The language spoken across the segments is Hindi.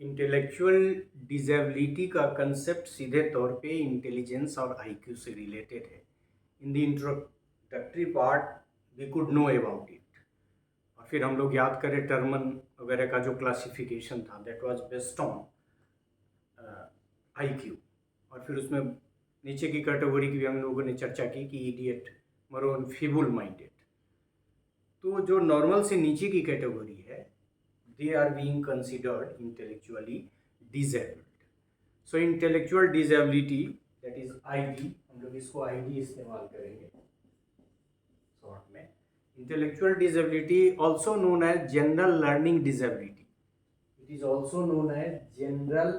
इंटेलेक्चुअल डिसेबिलिटी का कंसेप्ट सीधे तौर पे इंटेलिजेंस और आईक्यू से रिलेटेड है। In the introductory part we could know about it, और फिर हम लोग याद करें टर्मन वगैरह का जो क्लासिफिकेशन था that was based on IQ, और फिर उसमें नीचे की कैटेगरी की भी हम लोगों ने चर्चा की कि इडियट, मरोन, फिबुल माइंडेड। तो जो नॉर्मल से नीचे की कैटेगरी है they are being considered intellectually disabled. So intellectual disability, that is ID, हम लोग इसको ID इस्तेमाल करेंगे शॉर्ट में। Intellectual disability also known as general learning disability. It is also known as general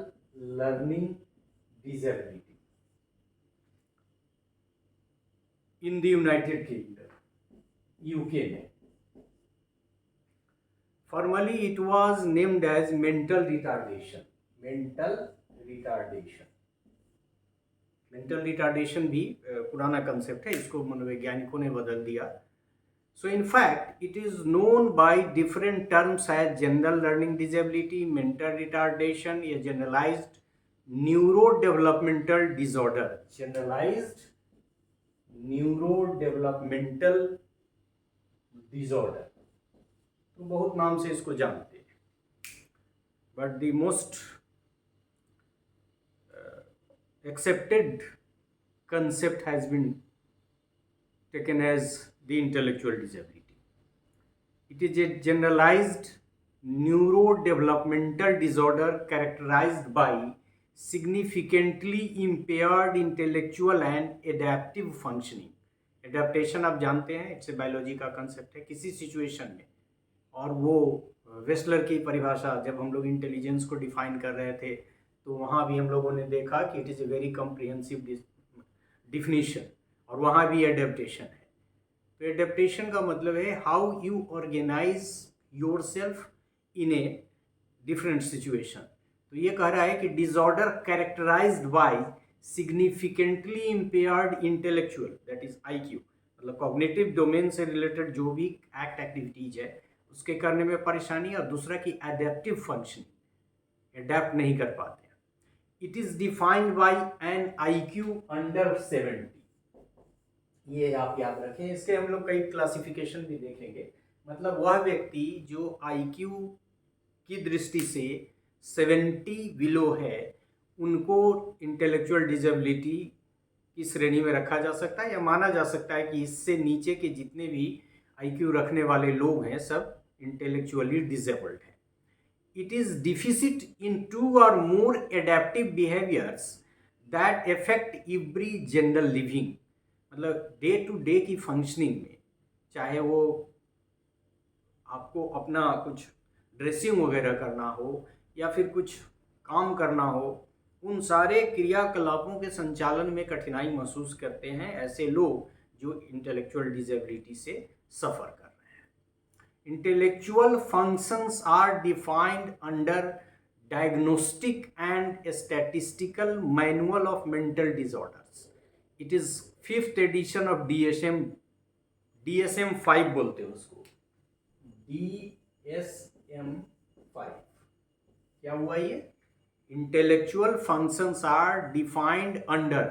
learning disability in the United Kingdom, UK में। Formally, it was named as mental retardation. Mental retardation. Mental retardation भी पुराना कंसेप्ट है, इसको मनोवैज्ञानिकों ने बदल दिया। So in fact, it is known by different terms as general learning disability, mental retardation, या generalized neurodevelopmental disorder. Generalized neurodevelopmental disorder. तो बहुत नाम से इसको जानते हैं, but the most accepted concept has been taken as the intellectual disability. It is a generalized neurodevelopmental disorder characterized by significantly impaired intellectual and adaptive functioning. Adaptation आप जानते हैं, इट्स ए बायोलॉजी का कंसेप्ट है किसी सिचुएशन में, और वो वेस्लर की परिभाषा जब हम लोग इंटेलिजेंस को डिफाइन कर रहे थे तो वहाँ भी हम लोगों ने देखा कि it is a very comprehensive definition, और वहाँ भी एडेप्टेशन है। तो एडेप्टेशन का मतलब है how you organise yourself in a different situation. तो ये कह रहा है कि disorder characterised by significantly impaired intellectual, that is IQ, मतलब कॉग्निटिव डोमेन से रिलेटेड जो भी एक्ट एक्टिविटीज है उसके करने में परेशानी, और दूसरा की एडेप्टिव फंक्शनिंग, एडेप्ट नहीं कर पाते। It is defined by an IQ under 70। ये आप याद रखें, इसके हम लोग कई क्लासिफिकेशन भी देखेंगे। मतलब वह व्यक्ति जो आईक्यू की दृष्टि से 70 बिलो है, उनको इंटेलेक्चुअल डिसेबिलिटी की श्रेणी में रखा जा सकता है, या माना जा सकता है कि इससे नीचे के जितने भी आईक्यू रखने वाले लोग हैं सब इंटेलेक्चुअली डिसेबल्ड हैं। It is deficit in 2 or more adaptive behaviors that affect every general living. मतलब डे टू डे की फंक्शनिंग में, चाहे वो आपको अपना कुछ ड्रेसिंग वगैरह करना हो या फिर कुछ काम करना हो, उन सारे क्रियाकलापों के संचालन में कठिनाई महसूस करते हैं ऐसे लोग जो इंटेलेक्चुअल डिसेबिलिटी से सफ़र कर रहे हैं। Intellectual functions are defined under diagnostic and statistical manual of mental disorders. It is 5th edition of DSM 5 बोलते हैं उसको, DSM 5। क्या हुआ ये? Intellectual functions are defined under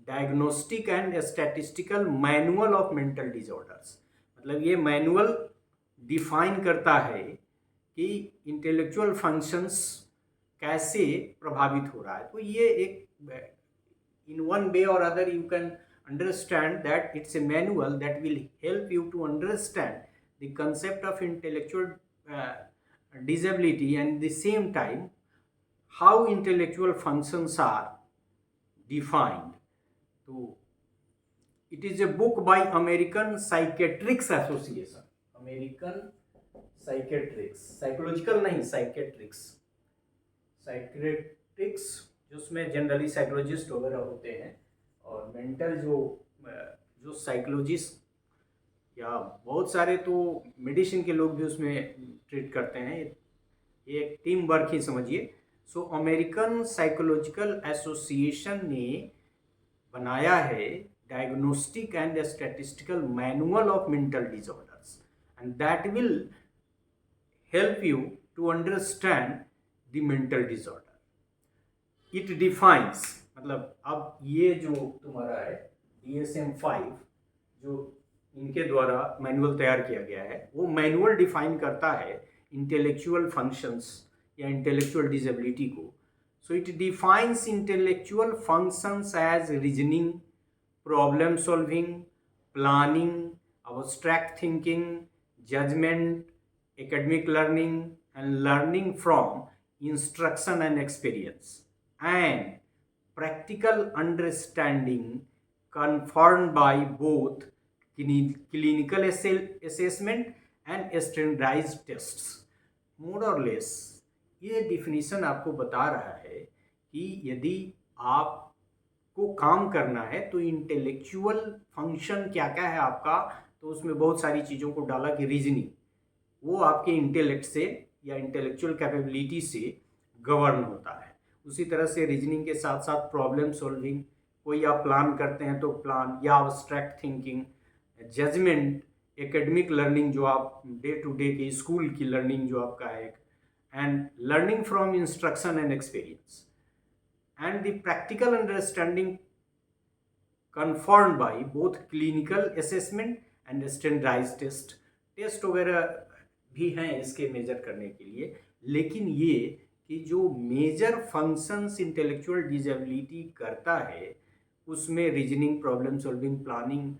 diagnostic and statistical manual of mental disorders. मतलब ये मैनुअल डिफाइन करता है कि इंटेलेक्चुअल फंक्शंस कैसे प्रभावित हो रहा है। तो ये एक in one way or other you can understand that it's a manual that will help you to understand the concept of intellectual disability, and at the same time how intellectual functions are defined. So it is a book by American Psychiatrics Association, American Psychiatrics, psychological नहीं, psychiatrics जिसमें जनरली साइकोलॉजिस्ट वगैरह होते हैं, और मेंटल जो साइकोलॉजिस्ट या बहुत सारे तो मेडिसिन के लोग भी उसमें ट्रीट करते हैं। ये एक टीम वर्क ही समझिए। सो अमेरिकन साइकोलॉजिकल एसोसिएशन ने बनाया है diagnostic and statistical manual of mental disorders, and that will help you to understand the mental disorder. It defines, मतलब अब ये जो तुम्हारा है DSM-5 जो इनके द्वारा मैनुअल तैयार किया गया है, वो मैनुअल डिफाइन करता है इंटेलेक्चुअल फंक्शंस या इंटेलेक्चुअल डिसेबिलिटी को। So it defines intellectual functions as reasoning, problem solving, planning, abstract thinking, judgment, academic learning, and learning from instruction and experience, and practical understanding confirmed by both clinical assessment and standardized tests. More or less ये डिफिनीशन आपको बता रहा है कि यदि आप को काम करना है तो इंटेलेक्चुअल फंक्शन क्या क्या है आपका, तो उसमें बहुत सारी चीज़ों को डाला कि रीजनिंग, वो आपके इंटेलेक्ट से या इंटेलेक्चुअल कैपेबिलिटी से गवर्न होता है। उसी तरह से रीजनिंग के साथ साथ प्रॉब्लम सॉल्विंग, कोई आप प्लान करते हैं तो प्लान, या abstract thinking, judgment, academic learning जो आप डे टू डे के स्कूल की लर्निंग जो आपका है, and learning from instruction and experience, and the practical understanding confirmed by both clinical assessment and standardized test. Test वगैरह भी हैं इसके मेजर करने के लिए, लेकिन ये कि जो मेजर फंक्शंस इंटेलेक्चुअल डिसेबिलिटी करता है उसमें रीजनिंग, प्रॉब्लम सॉल्विंग, प्लानिंग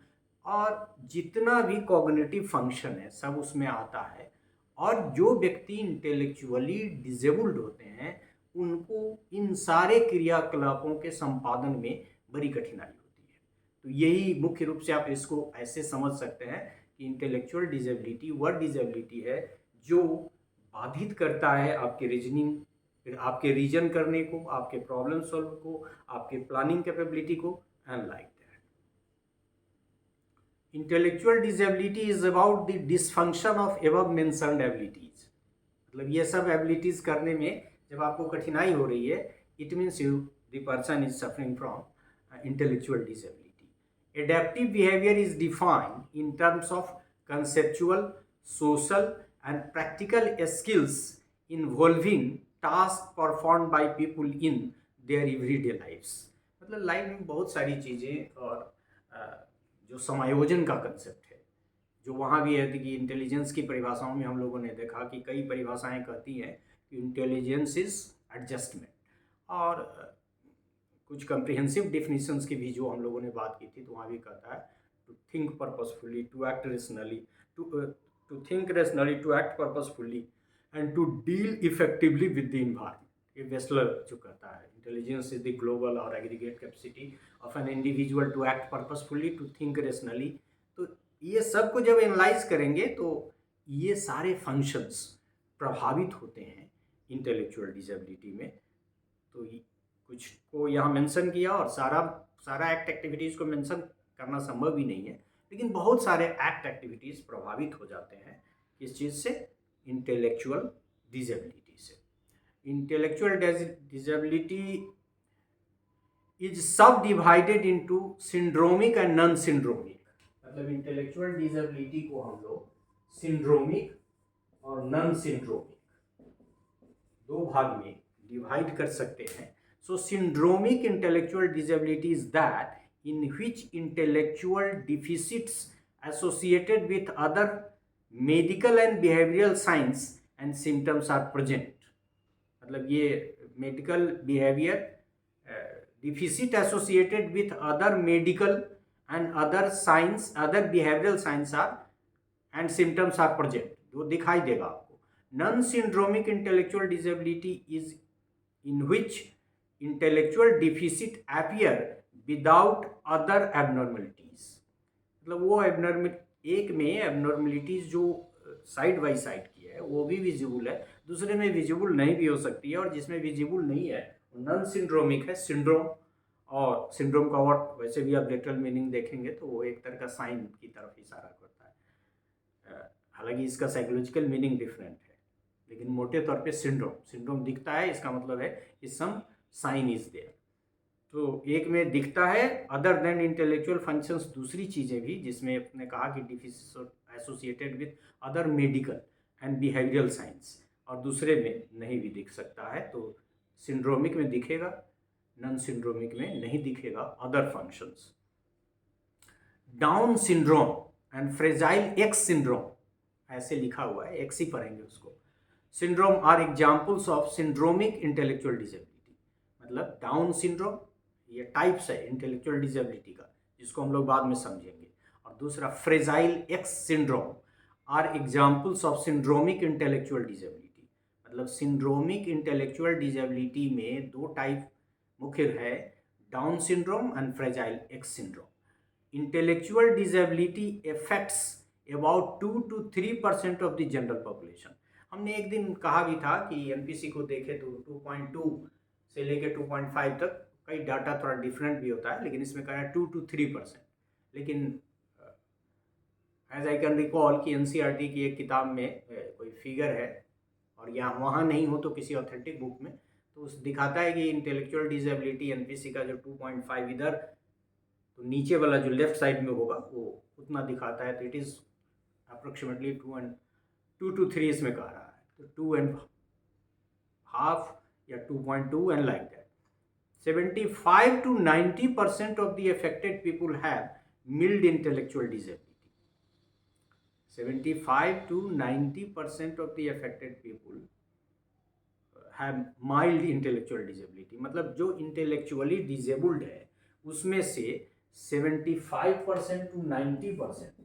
और जितना भी कॉग्निटिव फंक्शन है सब उसमें आता है। और जो व्यक्ति इंटेलेक्चुअली डिसेबल्ड होते हैं उनको इन सारे क्रियाकलापों के संपादन में बड़ी कठिनाई होती है। तो यही मुख्य रूप से आप इसको ऐसे समझ सकते हैं कि इंटेलेक्चुअल डिसेबिलिटी वह डिसेबिलिटी है जो बाधित करता है आपके रीजनिंग, फिर आपके रीजन करने को, आपके प्रॉब्लम सॉल्व को, आपके प्लानिंग कैपेबिलिटी को, and like that. Intellectual disability is about the dysfunction of above mentioned abilities. मतलब ये सब एबिलिटीज करने में जब आपको कठिनाई हो रही है, it means the person is suffering from intellectual disability. Adaptive behaviour is defined in terms of conceptual, social and practical skills involving task perform by people in their everyday lifes. मतलब लाइफ में बहुत सारी चीज़ें और जो समायोजन का कंसेप्ट है जो वहाँ भी है कि इंटेलिजेंस की परिभाषाओं में हम लोगों ने देखा कि कई परिभाषाएं कहती हैं इंटेलिजेंस इज एडजस्टमेंट, और कुछ कम्प्रिहेंसिव डेफिनेशंस की भी जो हम लोगों ने बात की थी तो वहाँ भी कहता है to think purposefully, to act rationally, to think rationally, to act purposefully and to deal effectively with the environment. ये वेस्लर जो कहता है इंटेलिजेंस इज द ग्लोबल और aggregate capacity of an individual to act purposefully, to think rationally. तो ये सब को जब एनालाइज करेंगे तो ये सारे फंक्शंस प्रभावित होते हैं इंटेलेक्चुअल डिसेबिलिटी में। तो कुछ को यहाँ मेंशन किया और सारा एक्ट एक्टिविटीज़ को मेंशन करना संभव ही नहीं है, लेकिन बहुत सारे एक्ट एक्टिविटीज़ प्रभावित हो जाते हैं किस चीज़ से, इंटेलेक्चुअल डिसेबिलिटी से। इंटेलेक्चुअल डिसेबिलिटी इज सब divided into syndromic and non syndromic. मतलब इंटेलेक्चुअल डिसेबिलिटी को हम लोग सिंड्रोमिक और नॉन सिंड्रोमिक दो भाग में डिवाइड कर सकते हैं। So syndromic intellectual disability is that in which intellectual deficits associated with other medical and behavioural science and symptoms are present. मतलब ये medical behaviour deficit associated with other medical and other signs, other behavioral signs are and symptoms are present, वो दिखाई देगा आपको। Non syndromic intellectual disability is in which intellectual deficit appear without other abnormalities. मतलब वो एक में एबनॉर्मलिटीज जो साइड बाई साइड की है वो भी विजिबल है, दूसरे में विजिबल नहीं भी हो सकती है, और जिसमें विजिबल नहीं है नॉन सिंड्रोमिक है। सिंड्रोम और सिंड्रोम का वर्ड वैसे भी आप लिटरल मीनिंग देखेंगे तो वो एक तरह का साइन की तरफ इशारा करता है, हालांकि इसका साइकोलॉजिकल मीनिंग डिफरेंट है, लेकिन मोटे तौर पे सिंड्रोम दिखता है, इसका मतलब है कि सम साइन इज देयर। तो एक में दिखता है अदर देन इंटेलेक्चुअल फंक्शंस, दूसरी चीज़ें भी जिसमें आपने कहा कि deficit associated with other medical and behavioural science और दूसरे में नहीं भी दिख सकता है। तो सिंड्रोमिक में दिखेगा, नॉन सिंड्रोमिक में नहीं दिखेगा। Other functions, Down syndrome and fragile X syndrome, ऐसे लिखा हुआ है, एक्स ही पढ़ेंगे उसको। Syndrome are examples of syndromic intellectual disability. मतलब डाउन सिंड्रोम ये टाइप्स है इंटेलेक्चुअल डिसेबिलिटी का, जिसको हम लोग बाद में समझेंगे। और दूसरा fragile X syndrome are examples of syndromic intellectual disability. मतलब सिंड्रोमिक इंटेलेक्चुअल डिसेबिलिटी में दो टाइप मुख्य है, Down syndrome and fragile X syndrome. Intellectual disability affects about 2 to 3% of the general population। हमने एक दिन कहा भी था कि एमपीसी को देखे तो 2.2 से लेके 2.5 तक, कई डाटा थोड़ा डिफरेंट भी होता है, लेकिन इसमें कहा है 2 to 3%। लेकिन एज आई कैन रिकॉल कि एनसीईआरटी की एक किताब में कोई फिगर है, और यहाँ वहाँ नहीं हो तो किसी ऑथेंटिक बुक में, तो उस दिखाता है कि इंटेलेक्चुअल डिसेबिलिटी एनपीसी का जो 2.5 इधर, तो नीचे वाला जो लेफ्ट साइड में होगा वो उतना दिखाता है। तो इट इज़ अप्रोक्सीमेटली 2 to 3 इसमें कह रहा है, तो 2.5 या 2.2 and like that. 75 to 90% of the affected people have mild intellectual disability. 75 to 90% of the affected people have mild intellectual disability. मतलब जो इंटेलेक्चुअली डिसेबल्ड है उसमें से 75% to 90%,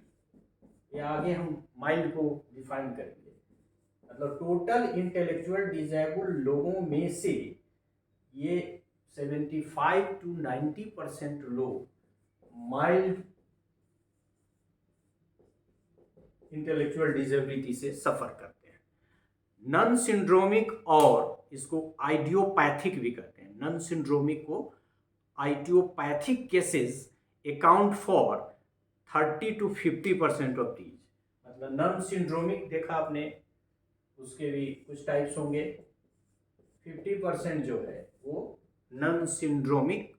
ये आगे हम माइल्ड को डिफाइन करेंगे। मतलब टोटल इंटेलेक्चुअल डिसेबल्ड लोगों में से ये 75 to 90% लोग माइल्ड इंटेलेक्चुअल डिसेबिलिटी से सफर करते हैं। नॉन सिंड्रोमिक, और इसको आइडियोपैथिक भी कहते हैं, नॉन सिंड्रोमिक को idiopathic cases account for 30 to 50% of these. मतलब नॉन सिंड्रोमिक देखा आपने, उसके भी कुछ टाइप्स होंगे। 50% जो है वो नॉन सिंड्रोमिक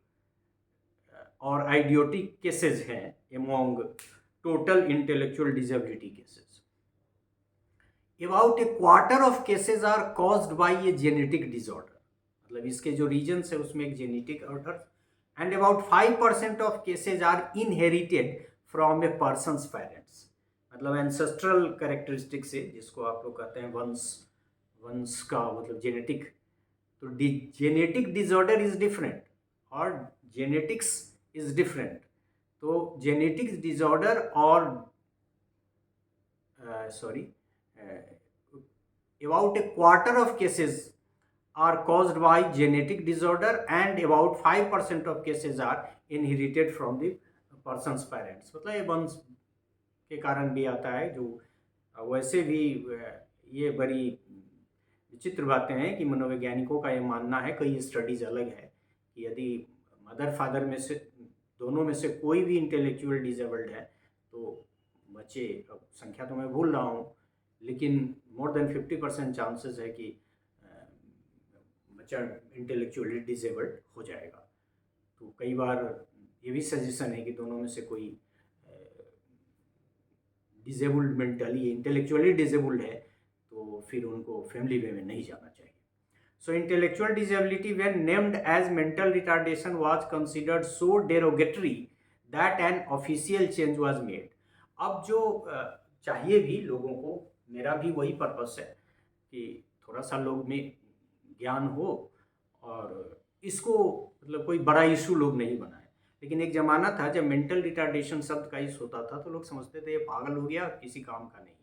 और आइडियोटिक केसेस हैं among total intellectual disability cases. About a quarter of cases are caused by a genetic disorder. मतलब इसके जो रीजन्स है उसमें एक genetic order, and about 5% of cases are inherited from a person's parents। मतलब ancestral characteristics से, जिसको आप लोग कहते हैं वंश का मतलब जेनेटिक। तो जेनेटिक डिसऑर्डर इज डिफरेंट और जेनेटिक्स इज डिफरेंट। तो जेनेटिक्स डिसऑर्डर और about a quarter of cases are caused by genetic disorder and about 5% of cases are inherited from the person's parents। मतलब ये वंश के कारण भी आता है। जो वैसे भी ये बड़ी विचित्र बातें हैं कि मनोवैज्ञानिकों का ये मानना है, कई स्टडीज अलग है, कि यदि मदर फादर में से दोनों में से कोई भी इंटेलेक्चुअल डिसेबल्ड है तो बच्चे, अब संख्या तो मैं भूल रहा हूँ, लेकिन मोर देन 50% चांसेस है कि बच्चा इंटेलेक्चुअली डिसेबल्ड हो जाएगा। तो कई बार ये भी सजेशन है कि दोनों में से कोई डिसेबल्ड, मेंटली इंटेलेक्चुअली डिसेबल्ड है तो फिर उनको फैमिली वे में नहीं जाना चाहिए। So intellectual disability when named as mental retardation was considered so derogatory that an official change was made. अब जो चाहिए भी लोगों को, मेरा भी वही पर्पस है कि थोड़ा सा लोग में ज्ञान हो और इसको मतलब कोई बड़ा इशू लोग नहीं बनाए। लेकिन एक ज़माना था जब मेंटल रिटार्डेशन शब्द का यूज होता था तो लोग समझते थे ये पागल हो गया, किसी काम का नहीं है।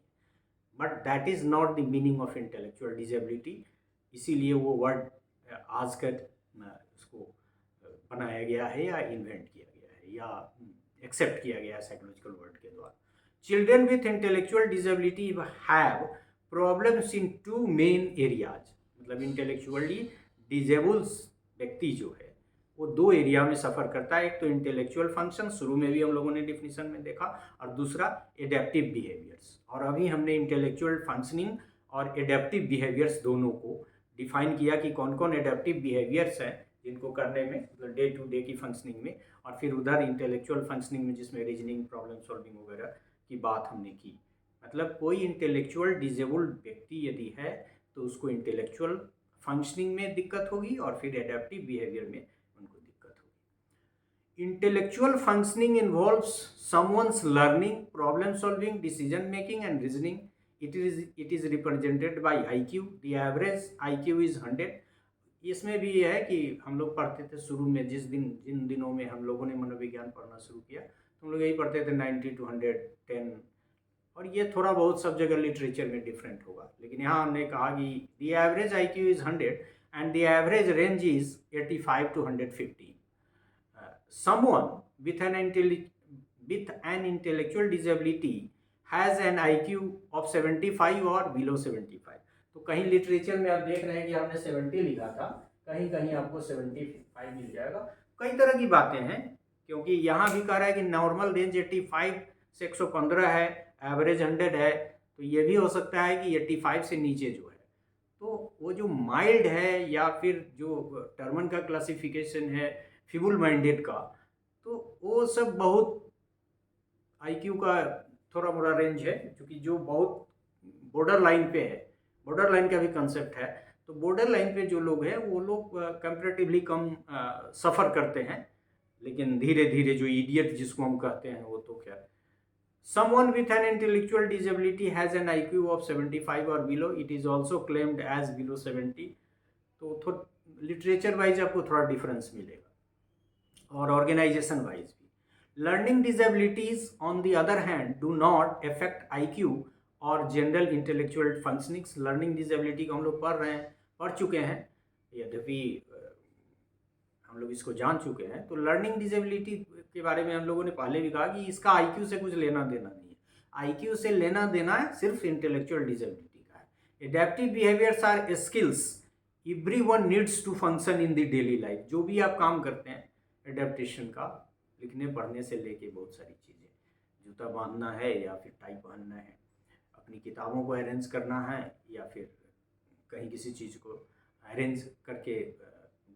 But that is not the meaning of intellectual disability. इसीलिए वो वर्ड आजकल उसको बनाया गया है या इन्वेंट किया गया है या एक्सेप्ट किया गया है साइकोलॉजिकल वर्ड के द्वारा। Children with intellectual disability have problems in 2 main areas. मतलब इंटेलेक्चुअली डिसेबल्स व्यक्ति जो है वो 2 एरिया में सफ़र करता है। एक तो इंटेलेक्चुअल फंक्शन, शुरू में भी हम लोगों ने डिफिनीशन में देखा, और दूसरा एडेप्टिव बिहेवियर्स। और अभी हमने इंटेलेक्चुअल फंक्शनिंग और एडेप्टिव बिहेवियर्स दोनों को डिफाइन किया कि कौन कौन एडेप्टिव बिहेवियर्स हैं जिनको करने में मतलब डे टू डे की फंक्शनिंग में, और फिर उधर इंटेलेक्चुअल फंक्शनिंग में जिसमें रीजनिंग, प्रॉब्लम सॉल्विंग वगैरह की बात हमने की। मतलब कोई इंटेलेक्चुअल डिसेबल्ड व्यक्ति यदि है तो उसको इंटेलेक्चुअल फंक्शनिंग में दिक्कत होगी और फिर एडेप्टिव बिहेवियर में उनको दिक्कत होगी। Intellectual functioning involves someone's learning, problem solving, decision making and reasoning. It is represented by IQ. The average IQ is 100. इसमें भी ये है कि हम लोग पढ़ते थे शुरू में, जिन दिनों में हम लोगों ने मनोविज्ञान पढ़ना शुरू किया तो हम लोग यही पढ़ते थे 90 to 110, और ये थोड़ा बहुत सब जगह लिटरेचर में डिफरेंट होगा, लेकिन यहाँ हमने कहा कि the average IQ is 100 and the average range is 85 to 115. Someone with an intellectual disability has an IQ of 75 और below 75. तो कहीं लिटरेचर में आप देख रहे हैं कि हमने 70 लिखा था, कहीं कहीं आपको 75 मिल जाएगा. कई तरह की बातें हैं, क्योंकि यहाँ भी कह रहा है कि नॉर्मल रेंज 85 से 115 है, एवरेज 100 है, तो ये भी हो सकता है कि 85 से नीचे जो है, तो वो जो माइल्ड है या फिर जो टर्मन का क्लासिफिकेशन है फीबल माइंडेड का, तो वो सब बहुत IQ का थोड़ा मोड़ा रेंज है, क्योंकि जो बहुत बॉर्डर लाइन पे है, बॉर्डर लाइन का भी कंसेप्ट है, तो बॉर्डर लाइन पे जो लोग हैं वो लोग कंपैरेटिवली कम सफ़र करते हैं, लेकिन धीरे धीरे जो इडियट जिसको हम कहते हैं वो तो खैर. Someone with an intellectual disability has an IQ of 75 or below. It is also claimed as below 70. तो लिटरेचर वाइज आपको थोड़ा डिफरेंस मिलेगा, और ऑर्गेनाइजेशन वाइज भी. Learning disabilities, on the other hand, do not affect IQ और general intellectual functionings. Learning disability को हम लोग पढ़ चुके हैं, यद्यपि हम लोग इसको जान चुके हैं. तो लर्निंग डिसेबिलिटी के बारे में हम लोगों ने पहले भी कहा कि इसका IQ से कुछ लेना देना नहीं है. IQ से लेना देना है सिर्फ इंटेलेक्चुअल डिसेबिलिटी का है. Adaptive behaviours are skills everyone needs to function in the daily life. जो भी आप काम करते हैं एडेप्टेशन का, लिखने पढ़ने से लेके बहुत सारी चीज़ें, जूता बांधना है या फिर टाई पहनना है, अपनी किताबों को अरेंज करना है, या फिर कहीं किसी चीज़ को अरेंज करके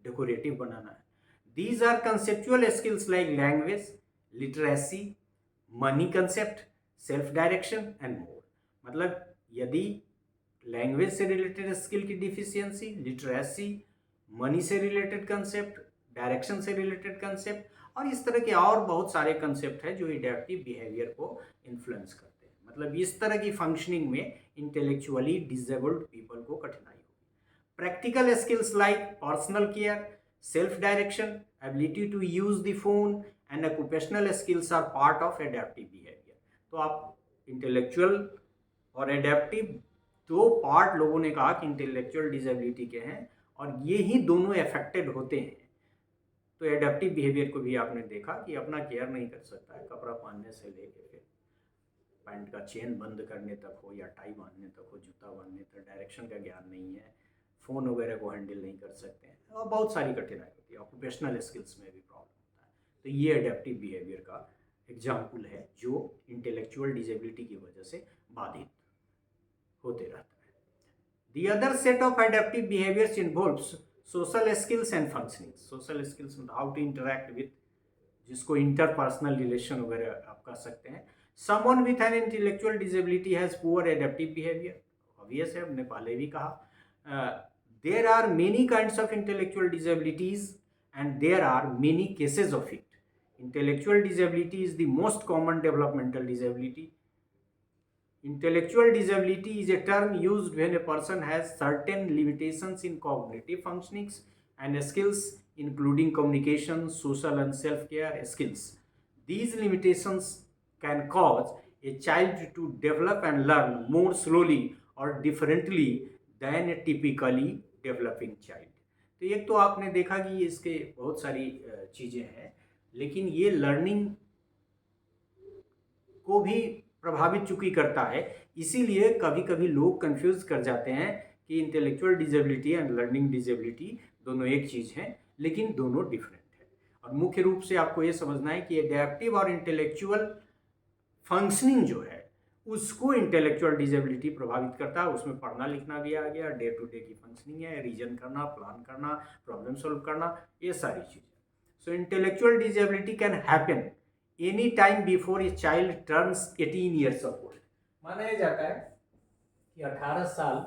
डेकोरेटिव बनाना है. These are conceptual skills like language, literacy, money concept, self direction and more. मतलब यदि लैंग्वेज से रिलेटेड स्किल की डिफिशियंसी, लिटरेसी, मनी से रिलेटेड कंसेप्ट, डायरेक्शन से रिलेटेड कंसेप्ट, और इस तरह के और बहुत सारे कंसेप्ट हैं जो एडेप्टिव बिहेवियर को इन्फ्लुएंस करते हैं. मतलब इस तरह की फंक्शनिंग में इंटेलेक्चुअली डिसेबल्ड पीपल को कठिनाई होगी. Practical skills like personal care, self direction, ability to use the phone and occupational skills are part of adaptive behavior. तो आप इंटेलेक्चुअल और एडेप्टिव दो पार्ट लोगों ने कहा कि इंटेलेक्चुअल डिसेबिलिटी के हैं, और ये ही दोनों अफेक्टेड होते हैं. तो एडेप्टिव बिहेवियर को भी आपने देखा कि अपना केयर नहीं कर सकता है, कपड़ा पहनने से लेके फिर पैंट का चेन बंद करने तक हो या टाई बांधने तक हो, जूता बांधने तक, डायरेक्शन का ज्ञान नहीं है, फ़ोन वगैरह को हैंडल नहीं कर सकते हैं, और बहुत सारी कठिनाई होती है. ऑक्यूपेशनल स्किल्स में भी प्रॉब्लम होता है. तो ये एडेप्टिव बिहेवियर का एग्जाम्पल है जो इंटेलेक्चुअल डिसेबिलिटी की वजह से बाधित होते रहता है. The other set of adaptive behaviours involves social skills and functioning. Social skills मतलब हाउ टू इंटरेक्ट विथ, जिसको इंटरपर्सनल रिलेशन वगैरह आप कह सकते हैं. Someone with an intellectual disability has poor adaptive behaviour. Obvious है, हमने पहले भी कहा. There are many kinds of intellectual disabilities and there are many cases of it. Intellectual disability is the most common developmental disability. Intellectual disability is a term used when a person has certain limitations in cognitive functionings and skills, including communication, social and self-care skills. These limitations can cause a child to develop and learn more slowly or differently than a typically developing child. तो एक तो आपने देखा कि इसके बहुत सारी चीज़ें हैं, लेकिन ये लर्निंग को भी प्रभावित चूंकि करता है, इसीलिए कभी कभी लोग कंफ्यूज कर जाते हैं कि intellectual disability and learning disability दोनों एक चीज़ हैं, लेकिन दोनों डिफरेंट है. और मुख्य रूप से आपको ये समझना है कि एडेप्टिव और इंटेलेक्चुअल फंक्शनिंग जो है उसको इंटेलेक्चुअल डिसेबिलिटी प्रभावित करता है. उसमें पढ़ना लिखना भी आ गया, डे टू डे की फंक्शनिंग है, रीजन करना, प्लान करना, प्रॉब्लम सॉल्व करना, ये सारी चीज़ें. So intellectual disability can happen any time before a child turns 18 years of old. माना जाता है कि 18 साल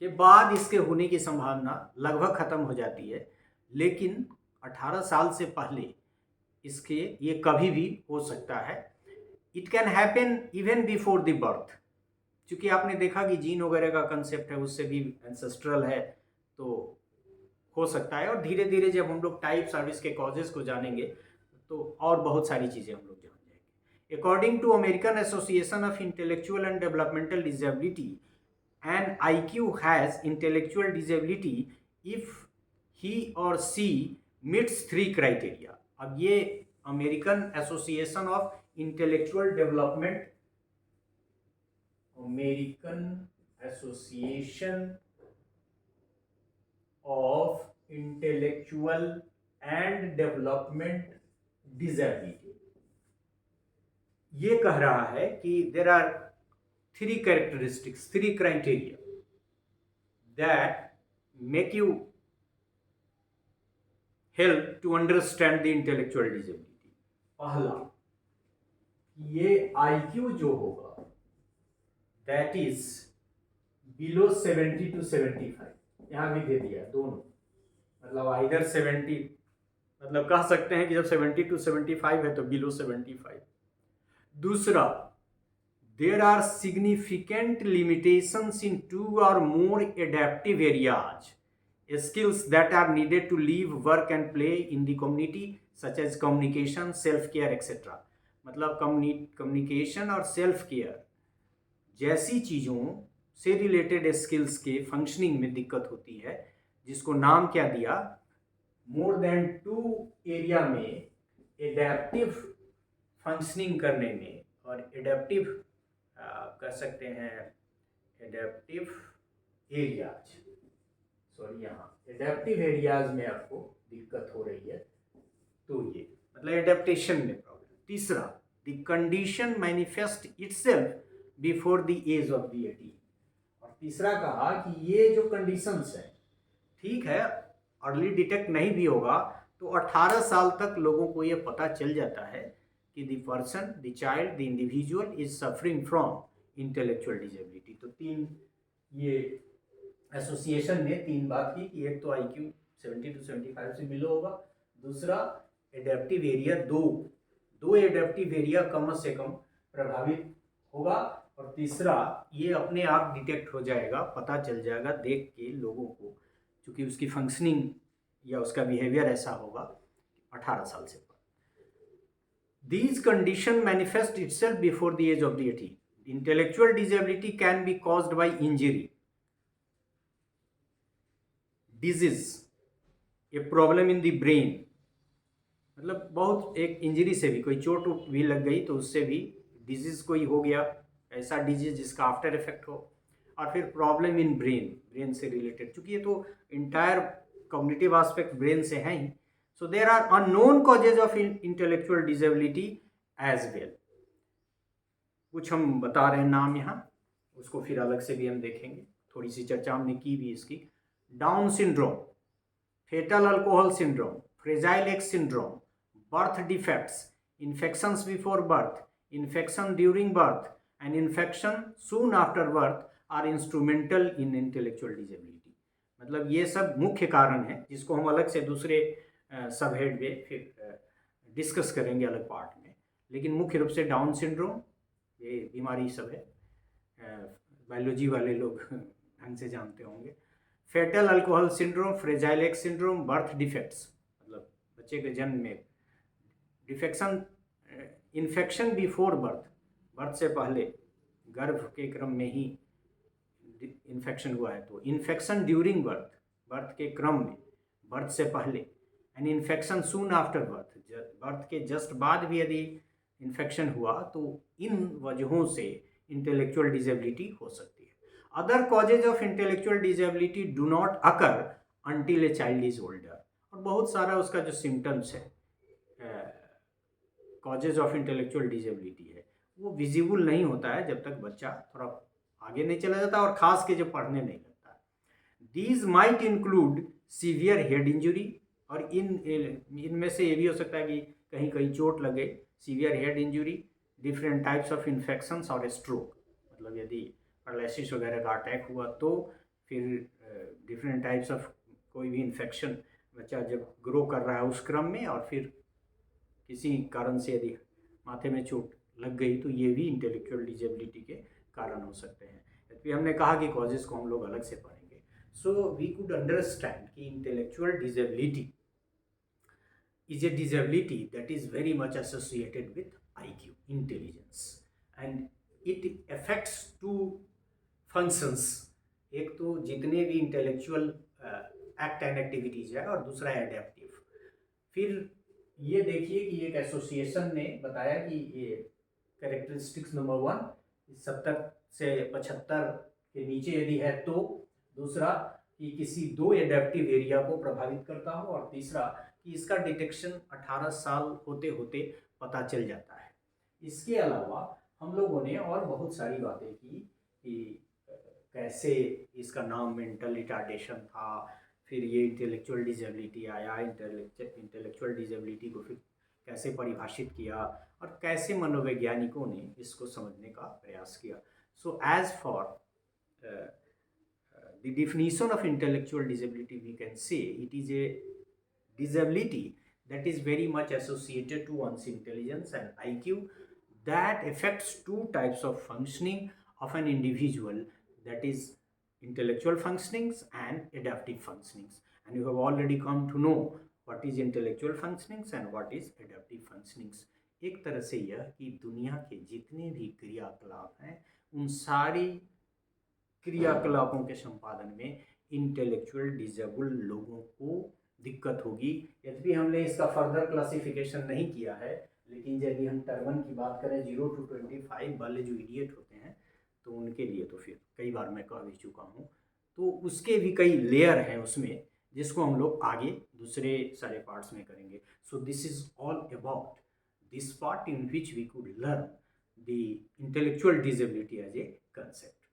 के बाद इसके होने की संभावना लगभग ख़त्म हो जाती है, लेकिन 18 साल से पहले इसके ये कभी भी हो सकता है। It can happen even before the birth, क्योंकि आपने देखा कि जीन वगैरह का कंसेप्ट है, उससे भी एंसेस्ट्रल है, तो हो सकता है। और धीरे धीरे जब हम लोग टाइप्स और इसके कॉजेज को जानेंगे तो और बहुत सारी चीज़ें हम लोग जान जाएंगे। According to American Association of Intellectual and Developmental Disability, an IQ has intellectual disability if he or she meets 3 criteria। अब ये American Association of intellectual development, American Association of Intellectual and development disability ये कह रहा है कि there are 3 characteristics, 3 criteria that make you help to understand the intellectual disability। पहला, ये IQ जो होगा that is below 70 to 75, यहाँ भी दे दिया दोनों, मतलब either 70, मतलब कह सकते हैं कि जब 70 to 75 है तो below 75। दूसरा, there are significant limitations in 2 or more adaptive areas, skills that are needed to live, work and play in the community, such as communication, self-care, etc। मतलब कम्युनिकेशन और सेल्फ केयर जैसी चीज़ों से रिलेटेड स्किल्स के फंक्शनिंग में दिक्कत होती है, जिसको नाम क्या दिया, मोर देन 2 एरिया में एडेप्टिव फंक्शनिंग करने में, और एडेप्टिव कह सकते हैं एडेप्टिव एरियाज, सॉरी यहाँ एडेप्टिव एरियाज में आपको दिक्कत हो रही है, तो ये मतलब एडेप्टेशन में प्रॉब्लम। तीसरा, the condition manifest itself before the age of the 18। और तीसरा कहा कि ये जो कंडीशंस हैं, ठीक है अर्ली डिटेक्ट नहीं भी होगा तो 18 साल तक लोगों को ये पता चल जाता है कि the person, the child, the individual is suffering from intellectual disability. तो 3 ये एसोसिएशन ने 3 बात की कि एक तो IQ 70 to 75 से बिलो होगा, दूसरा एडेप्टिव एरिया, दो एडेप्टिव एरिया कम से कम प्रभावित होगा, और तीसरा ये अपने आप डिटेक्ट हो जाएगा, पता चल जाएगा देख के लोगों को, क्योंकि उसकी फंक्शनिंग या उसका बिहेवियर ऐसा होगा 18 साल से। These condition manifest itself before the age of the 18। Intellectual disability can be caused by injury, disease, a problem in the brain, मतलब बहुत एक इंजरी से भी, कोई चोट भी लग गई तो उससे भी डिजीज कोई हो गया, ऐसा डिजीज जिसका आफ्टर इफेक्ट हो, और फिर प्रॉब्लम इन ब्रेन से रिलेटेड, क्योंकि ये तो इंटायर कॉग्निटिव एस्पेक्ट ब्रेन से है ही। So there are unknown causes of intellectual disability as well। कुछ हम बता रहे हैं नाम यहाँ, उसको फिर अलग से भी हम देखेंगे, थोड़ी सी चर्चा हमने की भी इसकी। Down syndrome, fetal alcohol syndrome, fragile X syndrome, birth defects, infections before birth, infection during birth and infection soon after birth are instrumental in intellectual disability. मतलब ये सब मुख्य कारण हैं, जिसको हम अलग से दूसरे सब हेड में फिर डिस्कस करेंगे अलग पार्ट में, लेकिन मुख्य रूप से डाउन सिंड्रोम ये बीमारी सब है, बायोलॉजी वाले लोग ढंग से जानते होंगे। Fetal alcohol syndrome, fragile X syndrome, birth defects, मतलब बच्चे के जन्म में defection, infection before birth, birth से पहले गर्भ के क्रम में ही इन्फेक्शन हुआ है, तो इन्फेक्शन ड्यूरिंग बर्थ, बर्थ के क्रम में, बर्थ से पहले, and infection soon after birth, birth के जस्ट बाद भी यदि इन्फेक्शन हुआ तो इन वजहों से इंटेलेक्चुअल डिसेबिलिटी हो सकती है। Other causes of intellectual disability do not occur until a child is older. और बहुत सारा उसका जो सिम्टम्स है, कॉजेज ऑफ इंटेलेक्चुअल डिसेबिलिटी है, वो विजिबल नहीं होता है जब तक बच्चा थोड़ा आगे नहीं चला जाता, और ख़ास के जो पढ़ने नहीं लगता। These might include severe head injury, और इनमें से ये भी हो सकता है कि कहीं कहीं चोट लगे, severe head injury, different types of infections और स्ट्रोक, मतलब यदि पैरालिसिस वगैरह का अटैक हुआ तो फिर डिफरेंट टाइप्स ऑफ कोई भी इन्फेक्शन बच्चा जब ग्रो कर रहा है उस क्रम में, और फिर किसी कारण से यदि माथे में चोट लग गई तो ये भी इंटेलेक्चुअल डिजेबिलिटी के कारण हो सकते हैं। फिर हमने कहा कि कॉजेज़ को हम लोग अलग से पढ़ेंगे। सो वी कुड अंडरस्टैंड कि intellectual disability is a disability that is very much associated with IQ, intelligence, and it affects two functions. एक तो जितने भी इंटेलेक्चुअल एक्ट एंड एक्टिविटीज है, और दूसरा है एडेप्टिव। फिर ये देखिए कि एक एसोसिएशन ने बताया कि ये कैरेक्टरिस्टिक्स नंबर 1 70 से 75 के नीचे यदि है तो, दूसरा कि किसी दो एडेप्टिव एरिया को प्रभावित करता हो, और तीसरा कि इसका डिटेक्शन 18 साल होते होते पता चल जाता है। इसके अलावा हम लोगों ने और बहुत सारी बातें की कि कैसे इसका नाम मेंटल रिटार्डेशन था, फिर ये इंटेलेक्चुअल डिजेबिलिटी आया, इंटेलेक्चुअल डिजेबिलिटी को फिर कैसे परिभाषित किया, और कैसे मनोवैज्ञानिकों ने इसको समझने का प्रयास किया। So as for the definition of intellectual disability, we can say it is a disability that is very much associated to one's intelligence and IQ, that affects two types of functioning of an individual, that is intellectual functionings and adaptive functionings. And you have already come to know what is intellectual functionings and what is adaptive functionings. एक तरह से यह कि दुनिया के जितने भी क्रियाकलाप हैं उन सारी क्रियाकलापों के संपादन में इंटेलेक्चुअल डिजेबल लोगों को दिक्कत होगी। यद्यपि हमने इसका फर्दर क्लासिफिकेशन नहीं किया है, लेकिन यदि हम टर्मन की बात करें 0 to 25 वाले जो इडियट होते हैं तो उनके लिए तो फिर कई बार मैं कह भी चुका हूँ, तो उसके भी कई लेयर हैं उसमें, जिसको हम लोग आगे दूसरे सारे पार्ट्स में करेंगे। So this is all about this part in which we could learn the intellectual disability as a concept.